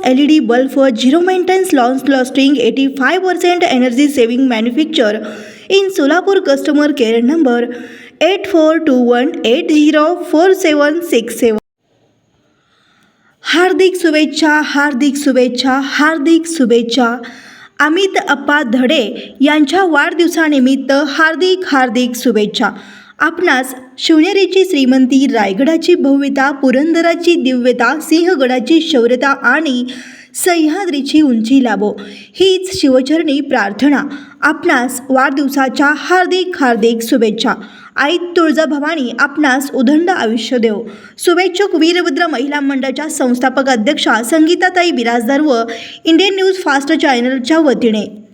LED bulb for zero maintenance launch lasting 85% energy saving manufacture in Solapur. Customer care number 8421804767. हार्दिक शुभेच्छा, हार्दिक शुभेच्छा, हार्दिक शुभेच्छा. अमित अप्पा धडे यांच्या वाढदिवसानिमित्त हार्दिक हार्दिक शुभेच्छा. आपणास शिवनेरीची श्रीमंती, रायगडाची भव्यता, पुरंदराची दिव्यता, सिंहगडाची शौर्यता आणि सह्याद्रीची उंची लाभो हीच शिवचरणी प्रार्थना. आपणास वाढदिवसाच्या हार्दिक हार्दिक शुभेच्छा. आई तुळजाभवानी आपणास उदंड आयुष्य देव. शुभेच्छुक वीरभद्र महिला मंडळाच्या संस्थापक अध्यक्षा संगीताताई बिराजदार व इंडियन न्यूज फास्ट चॅनलच्या वतीने.